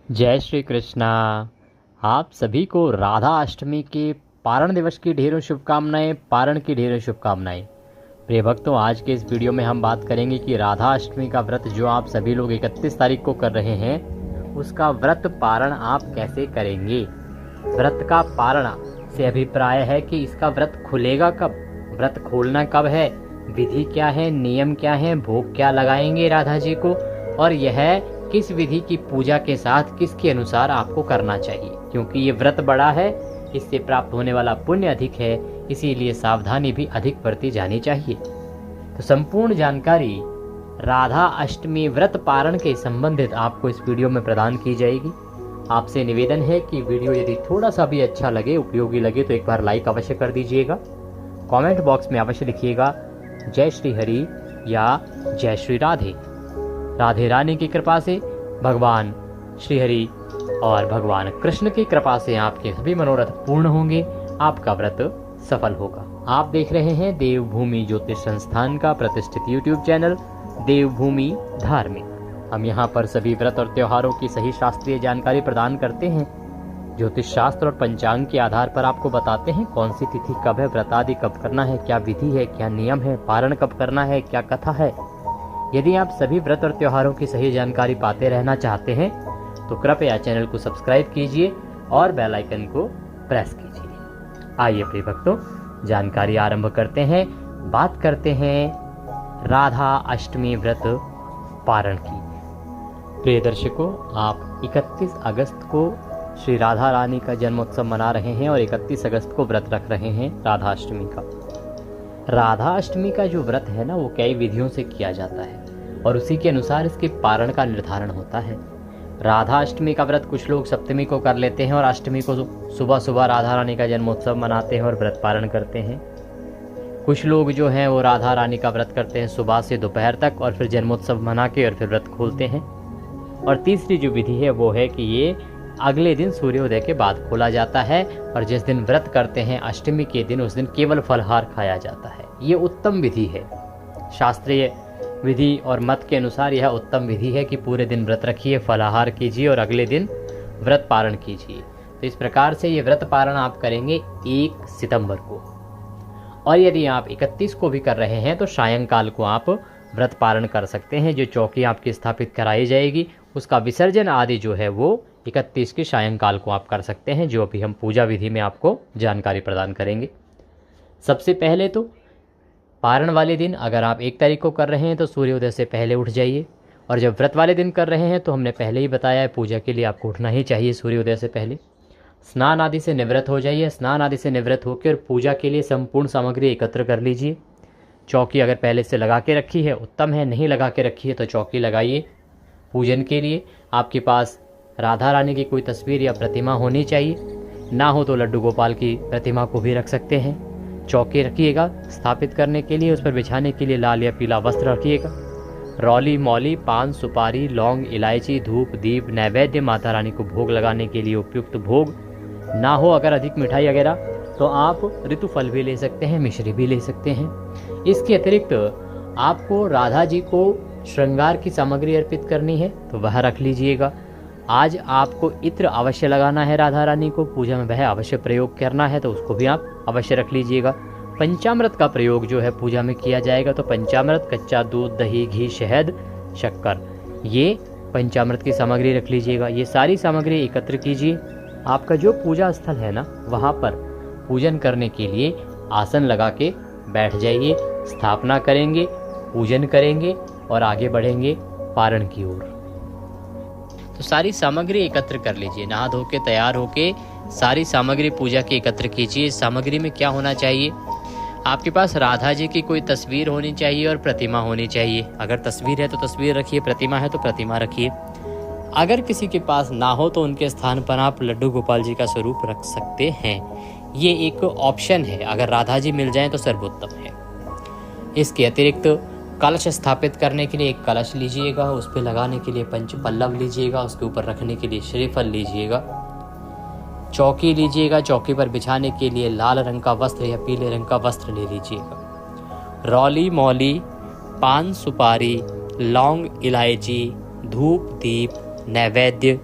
जय श्री कृष्णा। आप सभी को राधा अष्टमी के पारण दिवस की ढेरों शुभकामनाएं, पारण की ढेरों शुभकामनाएं। प्रिय भक्तों, आज के इस वीडियो में हम बात करेंगे कि राधा अष्टमी का व्रत जो आप सभी लोग 31 तारीख को कर रहे हैं, उसका व्रत पारण आप कैसे करेंगे। व्रत का पारण से अभिप्राय है कि इसका व्रत खुलेगा कब, व्रत खोलना कब है, विधि क्या है, नियम क्या है, भोग क्या लगाएंगे राधा जी को, और यह किस विधि की पूजा के साथ किसके अनुसार आपको करना चाहिए। क्योंकि ये व्रत बड़ा है, इससे प्राप्त होने वाला पुण्य अधिक है, इसीलिए सावधानी भी अधिक बरती जानी चाहिए। तो संपूर्ण जानकारी राधा अष्टमी व्रत पारण के संबंधित आपको इस वीडियो में प्रदान की जाएगी। आपसे निवेदन है कि वीडियो यदि थोड़ा सा भी अच्छा लगे, उपयोगी लगे, तो एक बार लाइक अवश्य कर दीजिएगा। कमेंट बॉक्स में अवश्य लिखिएगा जय श्री हरि या जय श्री राधे। राधे रानी की कृपा से, भगवान श्री हरि और भगवान कृष्ण की कृपा से आपके सभी मनोरथ पूर्ण होंगे, आपका व्रत सफल होगा। आप देख रहे हैं देवभूमि ज्योतिष संस्थान का प्रतिष्ठित YouTube चैनल देवभूमि धार्मिक। हम यहाँ पर सभी व्रत और त्योहारों की सही शास्त्रीय जानकारी प्रदान करते हैं। ज्योतिष शास्त्र और पंचांग के आधार पर आपको बताते हैं कौन सी तिथि कब है, व्रत आदि कब करना है, क्या विधि है, क्या नियम है, पारण कब करना है, क्या कथा है। यदि आप सभी व्रत और त्योहारों की सही जानकारी पाते रहना चाहते हैं तो कृपया चैनल को सब्सक्राइब कीजिए और बेल आइकन को प्रेस कीजिए। आइए प्रिय भक्तों, जानकारी आरंभ करते हैं। बात करते हैं राधा अष्टमी व्रत पारण की। प्रिय दर्शकों, आप 31 अगस्त को श्री राधा रानी का जन्मोत्सव मना रहे हैं और 31 अगस्त को व्रत रख रहे हैं राधा अष्टमी का। राधा अष्टमी का जो व्रत है ना, वो कई विधियों से किया जाता है और उसी के अनुसार इसके पारण का निर्धारण होता है। राधा अष्टमी का व्रत कुछ लोग सप्तमी को कर लेते हैं और अष्टमी को सुबह सुबह राधा रानी का जन्मोत्सव मनाते हैं और व्रत पारण करते हैं। कुछ लोग जो हैं वो राधा रानी का व्रत करते हैं सुबह से दोपहर तक और फिर जन्मोत्सव मना के और फिर व्रत खोलते हैं। और तीसरी जो विधि है वो है कि ये अगले दिन सूर्योदय के बाद खोला जाता है और जिस दिन व्रत करते हैं अष्टमी के दिन, उस दिन केवल फलहार खाया जाता है। ये उत्तम विधि है। शास्त्रीय विधि और मत के अनुसार यह उत्तम विधि है कि पूरे दिन व्रत रखिए, फलाहार कीजिए और अगले दिन व्रत पारण कीजिए। तो इस प्रकार से ये व्रत पारण आप करेंगे 1 सितंबर को। और यदि आप 31 को भी कर रहे हैं तो सायंकाल को आप व्रत पारण कर सकते हैं। जो चौकी आपकी स्थापित कराई जाएगी उसका विसर्जन आदि जो है वो 31 की सायंकाल को आप कर सकते हैं, जो अभी हम पूजा विधि में आपको जानकारी प्रदान करेंगे। सबसे पहले तो पारण वाले दिन अगर आप 1 तारीख को कर रहे हैं तो सूर्योदय से पहले उठ जाइए, और जब व्रत वाले दिन कर रहे हैं तो हमने पहले ही बताया है पूजा के लिए आपको उठना ही चाहिए सूर्योदय से पहले। स्नान आदि से निवृत्त हो जाइए। स्नान आदि से निवृत्त होकर पूजा के लिए संपूर्ण सामग्री एकत्र कर लीजिए। चौकी अगर पहले से लगा के रखी है उत्तम है, नहीं लगा के रखी है तो चौकी लगाइए। पूजन के लिए आपके पास राधा रानी की कोई तस्वीर या प्रतिमा होनी चाहिए, ना हो तो लड्डू गोपाल की प्रतिमा को भी रख सकते हैं। चौकी रखिएगा स्थापित करने के लिए, उस पर बिछाने के लिए लाल या पीला वस्त्र रखिएगा। रौली, मौली, पान, सुपारी, लौंग, इलायची, धूप, दीप, नैवेद्य, माता रानी को भोग लगाने के लिए उपयुक्त भोग। ना हो अगर अधिक मिठाई वगैरह तो आप ऋतुफल भी ले सकते हैं, मिश्री भी ले सकते हैं। इसके अतिरिक्त आपको राधा जी को श्रृंगार की सामग्री अर्पित करनी है तो वह रख लीजिएगा। आज आपको इत्र अवश्य लगाना है राधा रानी को, पूजा में वह अवश्य प्रयोग करना है तो उसको भी आप अवश्य रख लीजिएगा। पंचामृत का प्रयोग जो है पूजा में किया जाएगा, तो पंचामृत कच्चा दूध, दही, घी, शहद, शक्कर, ये पंचामृत की सामग्री रख लीजिएगा। ये सारी सामग्री एकत्र कीजिए। आपका जो पूजा स्थल है ना, वहाँ पर पूजन करने के लिए आसन लगा के बैठ जाइए। स्थापना करेंगे, पूजन करेंगे और आगे बढ़ेंगे पारण की ओर। तो सारी सामग्री एकत्र कर लीजिए। नहा धो के तैयार होके सारी सामग्री पूजा की एकत्र कीजिए। इस सामग्री में क्या होना चाहिए? आपके पास राधा जी की कोई तस्वीर होनी चाहिए और प्रतिमा होनी चाहिए। अगर तस्वीर है तो तस्वीर रखिए, प्रतिमा है तो प्रतिमा रखिए। अगर किसी के पास ना हो तो उनके स्थान पर आप लड्डू गोपाल जी का स्वरूप रख सकते हैं। ये एक ऑप्शन है, अगर राधा जी मिल जाए तो सर्वोत्तम है। इसके अतिरिक्त कलश स्थापित करने के लिए एक कलश लीजिएगा, उस पर लगाने के लिए पंच पल्लव लीजिएगा, उसके ऊपर रखने के लिए श्रीफल लीजिएगा। चौकी लीजिएगा, चौकी पर बिछाने के लिए लाल रंग का वस्त्र या पीले रंग का वस्त्र ले लीजिएगा। रौली, मौली, पान, सुपारी, लौंग, इलायची, धूप, दीप, नैवेद्य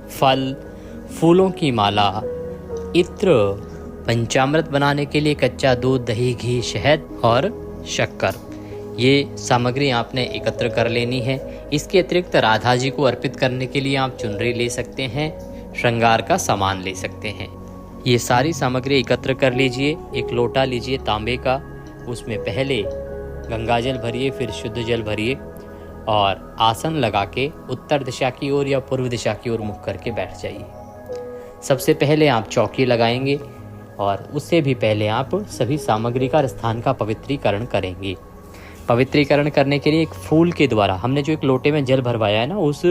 फल, फूलों की माला, इत्र, पंचामृत बनाने के लिए कच्चा दूध, दही, घी, शहद और शक्कर, ये सामग्री आपने एकत्र कर लेनी है। इसके अतिरिक्त राधा जी को अर्पित करने के लिए आप चुनरी ले सकते हैं, श्रृंगार का सामान ले सकते हैं। ये सारी सामग्री एकत्र कर लीजिए। एक लोटा लीजिए तांबे का, उसमें पहले गंगा जल भरिए, फिर शुद्ध जल भरिए और आसन लगा के उत्तर दिशा की ओर या पूर्व दिशा की ओर मुख करके बैठ जाइए। सबसे पहले आप चौकी लगाएंगे और उससे भी पहले आप सभी सामग्री का स्थान का पवित्रीकरण करेंगे। पवित्रीकरण करने के लिए एक फूल के द्वारा, हमने जो एक लोटे में जल भरवाया है ना, उस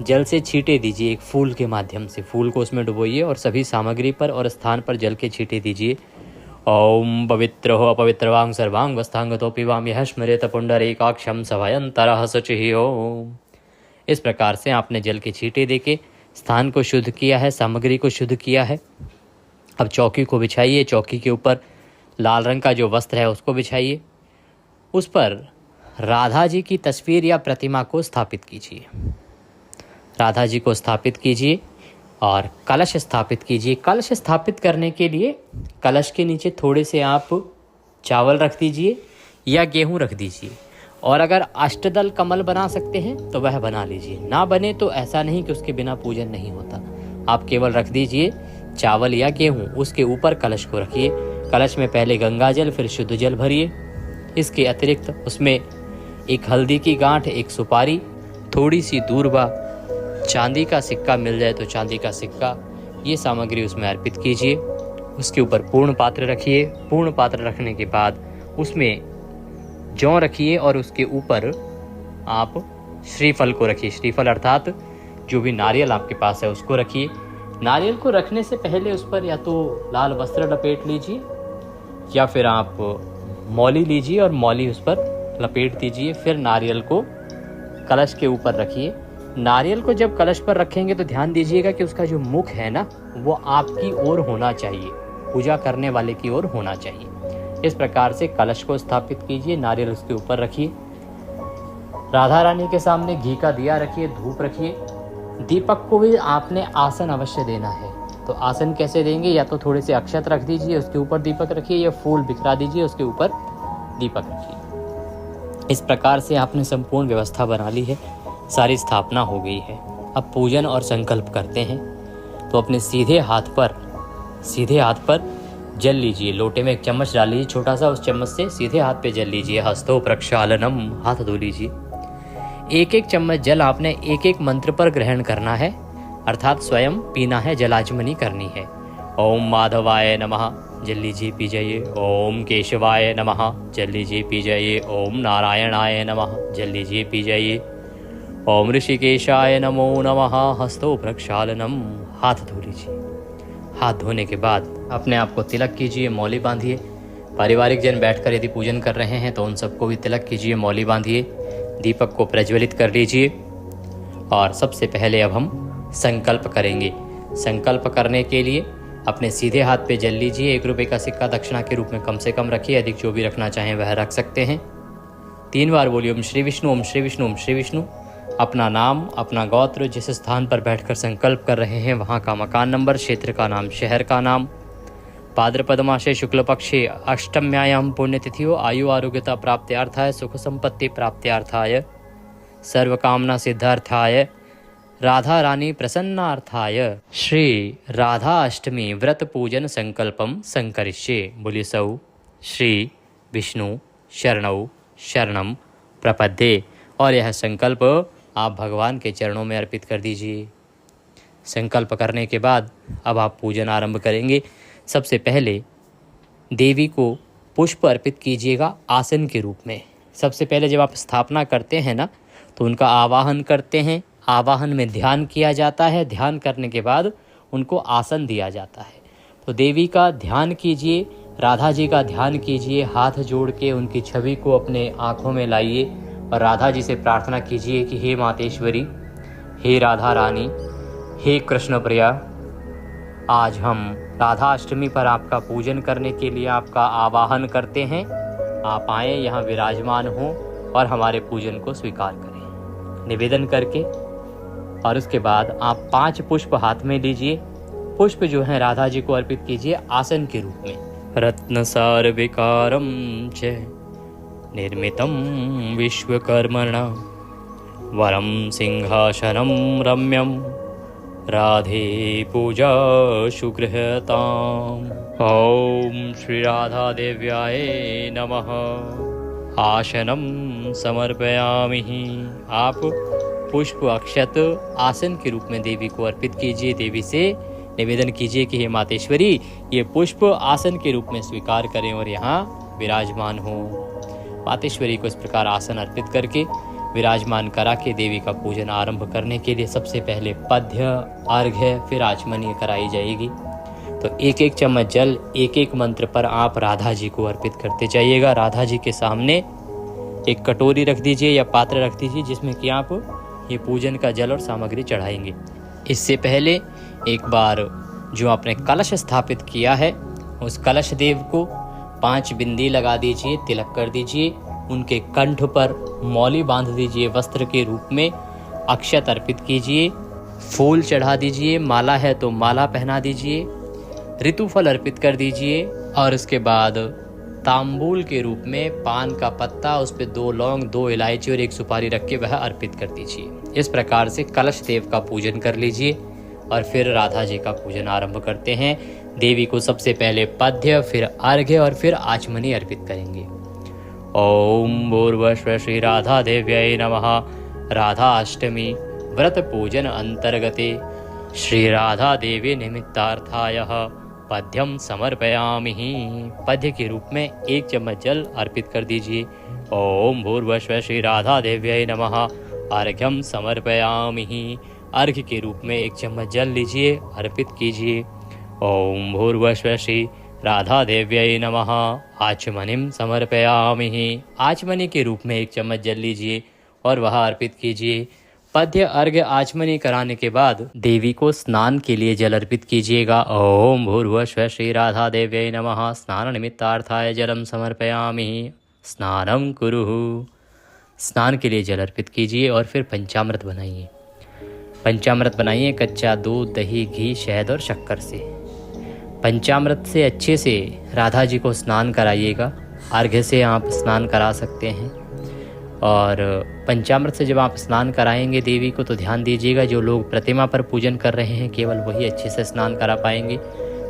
जल से छींटे दीजिए एक फूल के माध्यम से। फूल को उसमें डुबोइए और सभी सामग्री पर और स्थान पर जल के छींटे दीजिए। ओम पवित्र हो अपवित्रवांग सर्वांग वस्तांगतो पिवाम यह स्मृत पुंडरीकाक्षम सभयंतरः शुचिः ओम। इस प्रकार से आपने जल के छींटे देके स्थान को शुद्ध किया है, सामग्री को शुद्ध किया है। अब चौकी को बिछाइए। चौकी के ऊपर लाल रंग का जो वस्त्र है उसको बिछाइए। उस पर राधा जी की तस्वीर या प्रतिमा को स्थापित कीजिए। राधा जी को स्थापित कीजिए और कलश स्थापित कीजिए। कलश स्थापित करने के लिए कलश के नीचे थोड़े से आप चावल रख दीजिए या गेहूं रख दीजिए। और अगर अष्टदल कमल बना सकते हैं तो वह बना लीजिए, ना बने तो ऐसा नहीं कि उसके बिना पूजन नहीं होता। आप केवल रख दीजिए चावल या गेहूं, उसके ऊपर कलश को रखिए। कलश में पहले गंगा जल फिर शुद्ध जल भरिए। इसके अतिरिक्त उसमें एक हल्दी की गांठ, एक सुपारी, थोड़ी सी दूर्वा, चांदी का सिक्का मिल जाए तो चांदी का सिक्का, ये सामग्री उसमें अर्पित कीजिए। उसके ऊपर पूर्ण पात्र रखिए। पूर्ण पात्र रखने के बाद उसमें जौ रखिए और उसके ऊपर आप श्रीफल को रखिए। श्रीफल अर्थात जो भी नारियल आपके पास है उसको रखिए। नारियल को रखने से पहले उस पर या तो लाल वस्त्र लपेट लीजिए या फिर आप मौली लीजिए और मौली उस पर लपेट दीजिए। फिर नारियल को कलश के ऊपर रखिए। नारियल को जब कलश पर रखेंगे तो ध्यान दीजिएगा कि उसका जो मुख है ना, वो आपकी ओर होना चाहिए, पूजा करने वाले की ओर होना चाहिए। इस प्रकार से कलश को स्थापित कीजिए, नारियल उसके ऊपर रखिए। राधा रानी के सामने घी का दिया रखिए, धूप रखिए। दीपक को भी आपने आसन अवश्य देना है। तो आसन कैसे देंगे? या तो थोड़े से अक्षत रख दीजिए, उसके ऊपर दीपक रखिए, या फूल बिखरा दीजिए, उसके ऊपर दीपक रखिए। इस प्रकार से आपने संपूर्ण व्यवस्था बना ली है, सारी स्थापना हो गई है। अब पूजन और संकल्प करते हैं। तो अपने सीधे हाथ पर जल लीजिए। लोटे में एक चम्मच डाल लीजिए छोटा सा, उस चम्मच से सीधे हाथ पे जल लीजिए। हस्तो प्रक्षालनम, हाथ धो लीजिए। एक एक चम्मच जल आपने एक एक मंत्र पर ग्रहण करना है, अर्थात स्वयं पीना है, जलाचमनी करनी है। ओम माधवाय नमः, जल लीजिए पी जाइए। ओम केशवाय नमः, जल लीजिए पी जाइए। ओम नारायणाय नमः, जल लीजिए पी जाइए। ओम ऋषिकेशाय नमो नमः, हस्तो प्रक्षालनम, हाथ धो लीजिए। हाथ धोने के बाद अपने आप को तिलक कीजिए, मौली बांधिए। पारिवारिक जन बैठकर यदि पूजन कर रहे हैं तो उन सबको भी तिलक कीजिए, मौली बांधिए। दीपक को प्रज्वलित कर लीजिए और सबसे पहले अब हम संकल्प करेंगे। संकल्प करने के लिए अपने सीधे हाथ पे जल लीजिए। 1 रुपये का सिक्का दक्षिणा के रूप में कम से कम रखिए, अधिक जो भी रखना चाहें वह रख सकते हैं। 3 बार बोलिए ओम श्री विष्णु, ओम श्री विष्णु, ओम श्री विष्णु। अपना नाम, अपना गोत्र, जिस स्थान पर बैठकर संकल्प कर रहे हैं वहाँ का मकान नंबर, क्षेत्र का नाम, शहर का नाम, भाद्रपद मासे शुक्ल पक्षे अष्टम्यायाम पुण्यतिथियो आयु आरोग्यता प्राप्त्यार्थाय, सुख संपत्ति प्राप्त्यार्थाय, सर्व कामना सिद्धार्थाय, राधा रानी प्रसन्नार्थाय श्री राधा अष्टमी व्रत पूजन संकल्पम संकरिष्ये। बोलिए सौ श्री विष्णु शरणौ शरणम प्रपद्ये। और यह संकल्प आप भगवान के चरणों में अर्पित कर दीजिए। संकल्प करने के बाद अब आप पूजन आरंभ करेंगे। सबसे पहले देवी को पुष्प अर्पित कीजिएगा आसन के रूप में। सबसे पहले जब आप स्थापना करते हैं ना तो उनका आवाहन करते हैं। आवाहन में ध्यान किया जाता है। ध्यान करने के बाद उनको आसन दिया जाता है। तो देवी का ध्यान कीजिए, राधा जी का ध्यान कीजिए। हाथ जोड़ के उनकी छवि को अपने आँखों में लाइए और राधा जी से प्रार्थना कीजिए कि हे मातेश्वरी, हे राधा रानी, हे कृष्ण प्रिया, आज हम राधा अष्टमी पर आपका पूजन करने के लिए आपका आवाहन करते हैं। आप आएँ, यहाँ विराजमान हों और हमारे पूजन को स्वीकार करें। निवेदन करके और उसके बाद आप 5 पुष्प हाथ में लीजिए। पुष्प जो है राधा जी को अर्पित कीजिए आसन के रूप में। रत्नसार विकारम च निर्मितम विश्वकर्मणा वरम सिंहासनम रम्यम राधे पूजा सुगृहताम। ओम श्री राधा देव्याय नमः। आसनम समर्पयामि। आप पुष्प अक्षत आसन के रूप में देवी को अर्पित कीजिए। देवी से निवेदन कीजिए कि हे मातेश्वरी, ये पुष्प आसन के रूप में स्वीकार करें और यहाँ विराजमान हो। मातेश्वरी को इस प्रकार आसन अर्पित करके विराजमान करा के देवी का पूजन आरंभ करने के लिए सबसे पहले पद्य, अर्घ्य, फिर आचमनीय कराई जाएगी। तो एक एक चम्मच जल एक एक मंत्र पर आप राधा जी को अर्पित करते जाइएगा। राधा जी के सामने एक कटोरी रख दीजिए या पात्र रख दीजिए जिसमें कि आप ये पूजन का जल और सामग्री चढ़ाएंगे। इससे पहले एक बार जो आपने कलश स्थापित किया है उस कलश देव को 5 बिंदी लगा दीजिए, तिलक कर दीजिए। उनके कंठ पर मौली बांध दीजिए, वस्त्र के रूप में अक्षत अर्पित कीजिए, फूल चढ़ा दीजिए, माला है तो माला पहना दीजिए, ऋतुफल अर्पित कर दीजिए और उसके बाद तांबूल के रूप में पान का पत्ता, उस पर 2 लौंग, 2 इलायची और 1 सुपारी रख के वह अर्पित कर दीजिए। इस प्रकार से कलश देव का पूजन कर लीजिए और फिर राधा जी का पूजन आरंभ करते हैं। देवी को सबसे पहले पद्य, फिर अर्घ्य और फिर आचमनी अर्पित करेंगे। ओम भूर्भुवः श्री राधा देव्यै नमः। राधा अष्टमी व्रत पूजन अंतर्गते श्री राधा देवी निमित्तार्थाय पद्यम समर्पयामि। पद्य के रूप में 1 चम्मच जल अर्पित कर दीजिए। ओम भूर्भुवः श्री राधा देव्यै नमः। अर्घ्यम समर्पयामि। अर्घ्य के रूप में 1 चम्मच जल लीजिए, अर्पित कीजिए। ओम भूर्भुवः श्री राधा देव्यै नमः। आचमनीम समर्पयामि। आचमनी के रूप में 1 चम्मच जल लीजिए और वह अर्पित कीजिए। पद्य, अर्घ्य, आचमनी कराने के बाद देवी को स्नान के लिए जल अर्पित कीजिएगा। ओम भूर्भुवः श्री राधा देव्यै नमः। स्नान निमित्तार्थाय जलम समर्पयामि। स्नानम कुरुः। स्नान के लिए जल अर्पित कीजिए और फिर पंचामृत बनाइए। पंचामृत बनाइए कच्चा दूध, दही, घी, शहद और शक्कर से। पंचामृत से अच्छे से राधा जी को स्नान कराइएगा। अर्घ्य से आप स्नान करा सकते हैं और पंचामृत से जब आप स्नान कराएंगे देवी को तो ध्यान दीजिएगा, जो लोग प्रतिमा पर पूजन कर रहे हैं केवल वही अच्छे से स्नान करा पाएंगे।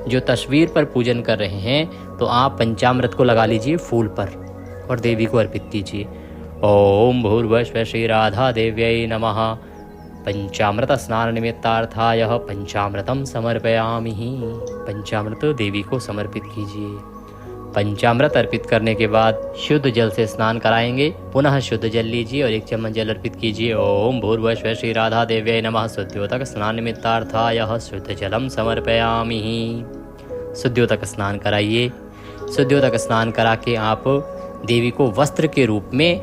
जो तस्वीर पर पूजन कर रहे हैं तो आप पंचामृत को लगा लीजिए फूल पर और देवी को अर्पित कीजिए। ओम भूर्भुवः श्री राधा देव्यै नमः। पंचामृत स्नान निमित्तार्थाय पंचामृतम समर्पयामि। पंचामृत देवी को समर्पित कीजिए। पंचामृत अर्पित करने के बाद शुद्ध जल से स्नान कराएंगे। पुनः शुद्ध जल लीजिए और 1 चम्मच जल अर्पित कीजिए। ओम भूर्भुवः श्री राधा देव्यै नमः। शुद्ध्योतक स्नान निमित्तार्थाय शुद्ध जलम समर्पयामि। शुद्ध्योतक स्नान कराइए। शुद्ध्योतक स्नान करा के आप देवी को वस्त्र के रूप में,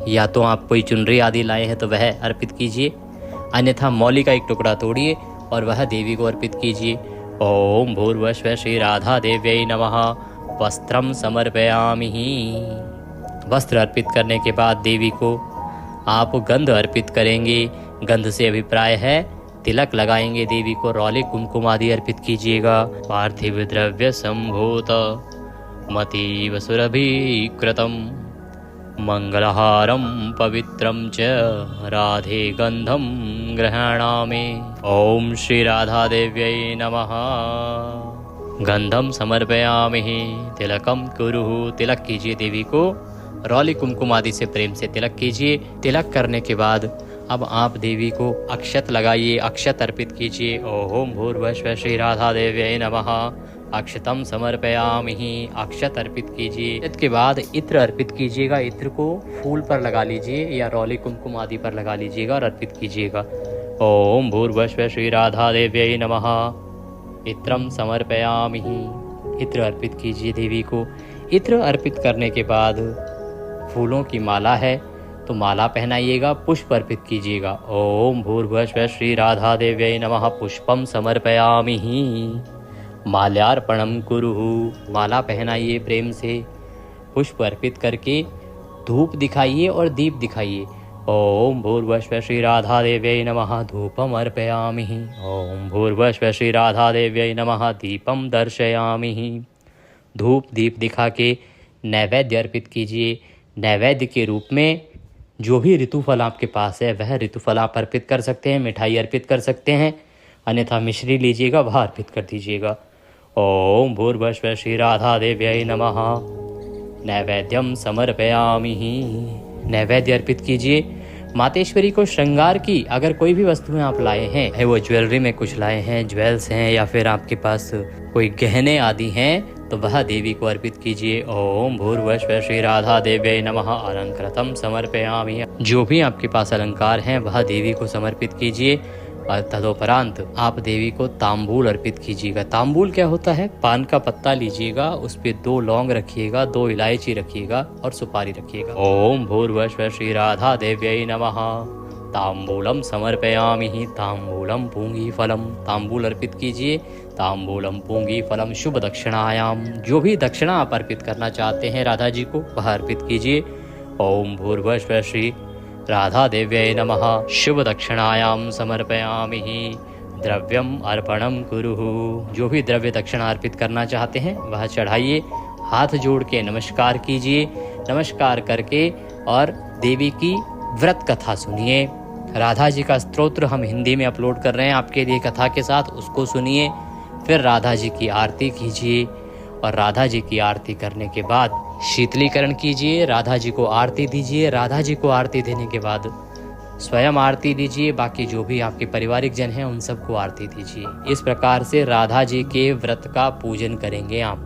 या तो आप कोई चुनरी आदि लाए हैं तो वह अर्पित कीजिए, अन्यथा मौली का 1 टुकड़ा तोड़िए और वह देवी को अर्पित कीजिए। ओम भूर्भुवः श्री राधा देव्यै नमः। वस्त्रम समर्पयामि। वस्त्र अर्पित करने के बाद देवी को आप गंध अर्पित करेंगे। गंध से अभिप्राय है तिलक लगाएंगे। देवी को रौले, कुमकुम आदि अर्पित कीजिएगा। पार्थिव द्रव्य संभूत मतीव सुरभिकृतम मंगलहारम पवित्रम च राधे गंधम गृह्णामि। ओम श्री राधा देव्यै नमः। गंधम समर्पयामि। तिलकम कुरुः। तिलक कीजिए देवी को। रौली, कुमकुम आदि से प्रेम से तिलक कीजिए। तिलक करने के बाद अब आप देवी को अक्षत लगाइए, अक्षत अर्पित कीजिए। ओम भूर्भुवः श्री राधा देव्यै नमः। अक्षतम समर्पयामि। अक्षत अर्पित कीजिए। इसके बाद इत्र अर्पित कीजिएगा। इत्र को फूल पर लगा लीजिए या रौली, कुमकुम आदि पर लगा लीजिएगा और अर्पित कीजिएगा। ओम भूर्भुवः श्री राधा देव्यै नमः। इत्रम समर्पयामि। इत्र अर्पित कीजिए देवी को। इत्र अर्पित करने के बाद फूलों की माला है तो माला पहनाइएगा, पुष्प अर्पित कीजिएगा। ओम भूर्भुवः श्री राधा देव्यै नमः। पुष्पम समर्पयामि। माल्यार्पणम कुरुः। माला पहनाइए प्रेम से। पुष्प अर्पित करके धूप दिखाइए और दीप दिखाइए। ओम भूर्भुवः श्री राधादेव्यै नमः धूपम् अर्पयामि। ओम भूर्भुवः श्री राधादेव्यै नमः दीपम दर्शयामि। धूप दीप दिखा के नैवेद्य अर्पित कीजिए। नैवेद्य के रूप में जो भी ऋतुफल आपके पास है वह ऋतुफल आप अर्पित कर सकते हैं, मिठाई अर्पित कर सकते हैं, अन्यथा मिश्री लीजिएगा वह अर्पित कर दीजिएगा। ओम भूर्भुवः श्री राधादेव्यै नमः नैवेद्यम समर्पयामि। नैवेद्य अर्पित कीजिए। मातेश्वरी को श्रृंगार की अगर कोई भी वस्तुएं आप लाए हैं, है वो ज्वेलरी में कुछ लाए हैं, ज्वेल्स हैं, या फिर आपके पास कोई गहने आदि हैं, तो वह देवी को अर्पित कीजिए। ओम भूर्भुवः श्री राधा देव्यै नमः अलंकृतम समर्पयामि। जो भी आपके पास अलंकार हैं वह देवी को समर्पित कीजिए। और तदोपरांत आप देवी को तांबूल अर्पित कीजिएगा। तांबूल क्या होता है? पान का पत्ता लीजिएगा, उस पे 2 लौंग रखिएगा, 2 इलायची रखिएगा और सुपारी रखिएगा। ओम भूर्भुवः श्री राधा देव्यै नमः तांबूलम समर्पयामि। तांबूलम पूंगी फलम। तांबूल अर्पित कीजिए। तांबूलम पूंगी फलम शुभ दक्षिणायाम। जो भी दक्षिणा आप अर्पित करना चाहते हैं राधा जी को वह अर्पित कीजिए। ओम भूर्भुवः श्री राधा देव्यै नमः शुभ दक्षिणायाम समर्पयामि। द्रव्यम अर्पणम कुरुः। जो भी द्रव्य दक्षिणा अर्पित करना चाहते हैं वह चढ़ाइए। हाथ जोड़ के नमस्कार कीजिए। नमस्कार करके और देवी की व्रत कथा सुनिए। राधा जी का स्तोत्र हम हिंदी में अपलोड कर रहे हैं आपके लिए कथा के साथ, उसको सुनिए। फिर राधा जी की आरती कीजिए और राधा जी की आरती करने के बाद शीतलीकरण कीजिए। राधा जी को आरती दीजिए। राधा जी को आरती देने के बाद स्वयं आरती दीजिए। बाकी जो भी आपके पारिवारिक जन हैं उन सबको आरती दीजिए। इस प्रकार से राधा जी के व्रत का पूजन करेंगे आप।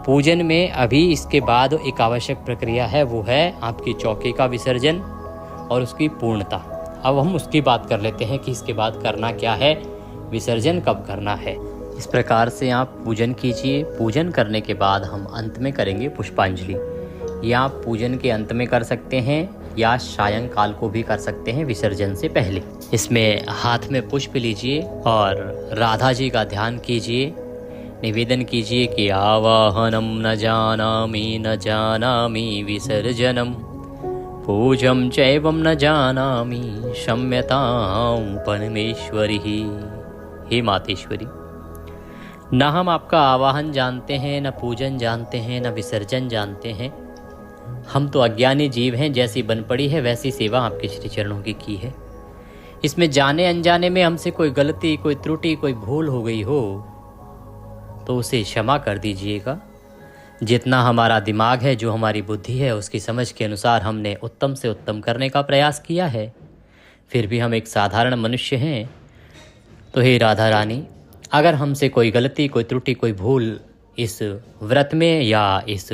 पूजन में अभी इसके बाद एक आवश्यक प्रक्रिया है, वो है आपकी चौके का विसर्जन और उसकी पूर्णता। अब हम उसकी बात कर लेते हैं कि इसके बाद करना क्या है, विसर्जन कब करना है। इस प्रकार से आप पूजन कीजिए। पूजन करने के बाद हम अंत में करेंगे पुष्पांजलि। या आप पूजन के अंत में कर सकते हैं या सायंकाल को भी कर सकते हैं विसर्जन से पहले। इसमें हाथ में पुष्प लीजिए और राधा जी का ध्यान कीजिए। निवेदन कीजिए कि आवाहनम न जानामि विसर्जनम पूजम चैवम न जानामि क्षम्यतां परमेश्वरी। हे मातेश्वरी, न हम आपका आवाहन जानते हैं, न पूजन जानते हैं, न विसर्जन जानते हैं। हम तो अज्ञानी जीव हैं, जैसी बन पड़ी है वैसी सेवा आपके श्री चरणों की है। इसमें जाने अनजाने में हमसे कोई गलती, कोई त्रुटि, कोई भूल हो गई हो तो उसे क्षमा कर दीजिएगा। जितना हमारा दिमाग है, जो हमारी बुद्धि है, उसकी समझ के अनुसार हमने उत्तम से उत्तम करने का प्रयास किया है। फिर भी हम एक साधारण मनुष्य हैं। तो हे राधा रानी, अगर हमसे कोई गलती, कोई त्रुटि, कोई भूल इस व्रत में या इस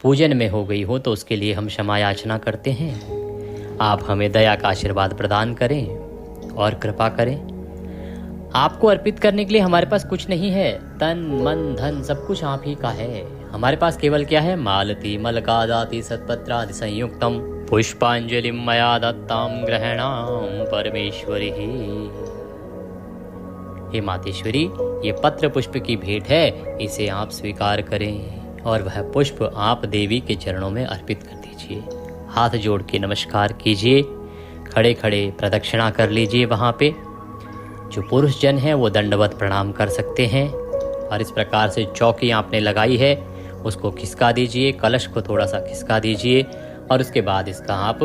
पूजन में हो गई हो तो उसके लिए हम क्षमा याचना करते हैं। आप हमें दया का आशीर्वाद प्रदान करें और कृपा करें। आपको अर्पित करने के लिए हमारे पास कुछ नहीं है। तन मन धन सब कुछ आप ही का है। हमारे पास केवल क्या है? मालती मलकादाति सत्पत्रादि संयुक्तम पुष्पांजलिम मया दत्ताम ग्रहणाम परमेश्वरी। हे मातेश्वरी, ये पत्र पुष्प की भेंट है, इसे आप स्वीकार करें और वह पुष्प आप देवी के चरणों में अर्पित कर दीजिए। हाथ जोड़ के नमस्कार कीजिए। खड़े खड़े प्रदक्षिणा कर लीजिए। वहाँ पे जो पुरुष जन है वो दंडवत प्रणाम कर सकते हैं। और इस प्रकार से चौकी आपने लगाई है उसको खिसका दीजिए। कलश को थोड़ा सा खिसका दीजिए और उसके बाद इसका आप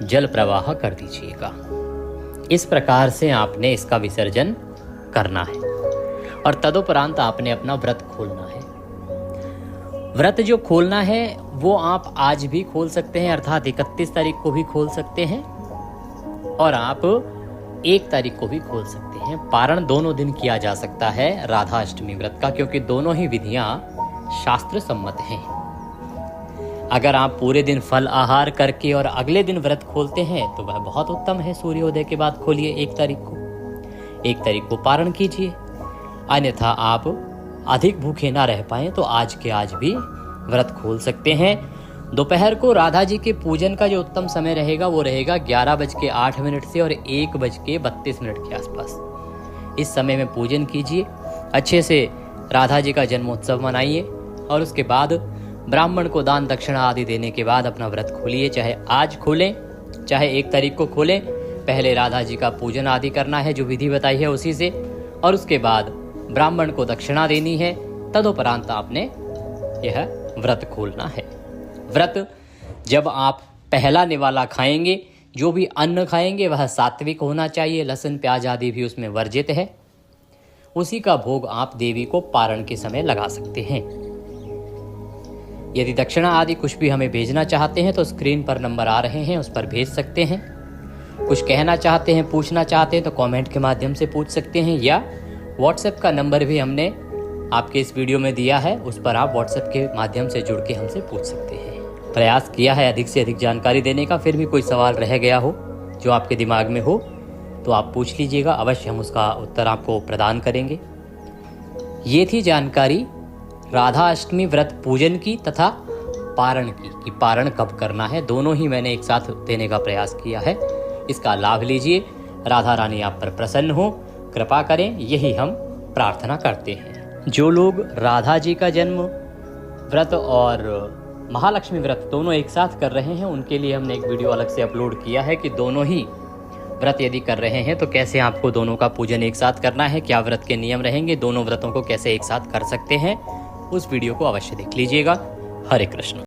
जल प्रवाह कर दीजिएगा। इस प्रकार से आपने इसका विसर्जन करना है और तदुपरांत आपने अपना व्रत खोलना है। व्रत जो खोलना है वो आप आज भी खोल सकते हैं, अर्थात 31 तारीख को भी खोल सकते हैं और आप 1 तारीख को भी खोल सकते हैं। पारण दोनों दिन किया जा सकता है राधा अष्टमी व्रत का, क्योंकि दोनों ही विधियां शास्त्र सम्मत हैं। अगर आप पूरे दिन फल आहार करके और अगले दिन व्रत खोलते हैं तो वह बहुत उत्तम है। सूर्योदय के बाद खोलिए 1 तारीख को। 1 तारीख को पारण कीजिए। अन्यथा आप अधिक भूखे ना रह पाएं तो आज के आज भी व्रत खोल सकते हैं। दोपहर को राधा जी के पूजन का जो उत्तम समय रहेगा वो रहेगा 11:08 से और 1:32 के आसपास। इस समय में पूजन कीजिए, अच्छे से राधा जी का जन्मोत्सव मनाइए और उसके बाद ब्राह्मण को दान दक्षिणा आदि देने के बाद अपना व्रत खोलिए। चाहे आज खोलें चाहे 1 तारीख को खोलें, पहले राधा जी का पूजन आदि करना है, जो विधि बताई है उसी से, और उसके बाद ब्राह्मण को दक्षिणा देनी है। तदुपरांत आपने यह व्रत खोलना है। व्रत जब आप पहला निवाला खाएंगे, जो भी अन्न खाएंगे वह सात्विक होना चाहिए, लहसुन प्याज आदि भी उसमें वर्जित है। उसी का भोग आप देवी को पारण के समय लगा सकते हैं। यदि दक्षिणा आदि कुछ भी हमें भेजना चाहते हैं तो स्क्रीन पर नंबर आ रहे हैं, उस पर भेज सकते हैं। कुछ कहना चाहते हैं, पूछना चाहते हैं तो कमेंट के माध्यम से पूछ सकते हैं, या व्हाट्सएप का नंबर भी हमने आपके इस वीडियो में दिया है, उस पर आप व्हाट्सएप के माध्यम से जुड़ के हमसे पूछ सकते हैं। प्रयास किया है अधिक से अधिक जानकारी देने का, फिर भी कोई सवाल रह गया हो जो आपके दिमाग में हो तो आप पूछ लीजिएगा, अवश्य हम उसका उत्तर आपको प्रदान करेंगे। ये थी जानकारी राधा अष्टमी व्रत पूजन की तथा पारण की, कि पारण कब करना है। दोनों ही मैंने एक साथ देने का प्रयास किया है। इसका लाभ लीजिए, राधा रानी आप पर प्रसन्न हो, कृपा करें, यही हम प्रार्थना करते हैं। जो लोग राधा जी का जन्म व्रत और महालक्ष्मी व्रत दोनों एक साथ कर रहे हैं, उनके लिए हमने एक वीडियो अलग से अपलोड किया है कि दोनों ही व्रत यदि कर रहे हैं तो कैसे आपको दोनों का पूजन एक साथ करना है, क्या व्रत के नियम रहेंगे, दोनों व्रतों को कैसे एक साथ कर सकते हैं। उस वीडियो को अवश्य देख लीजिएगा। हरे कृष्ण।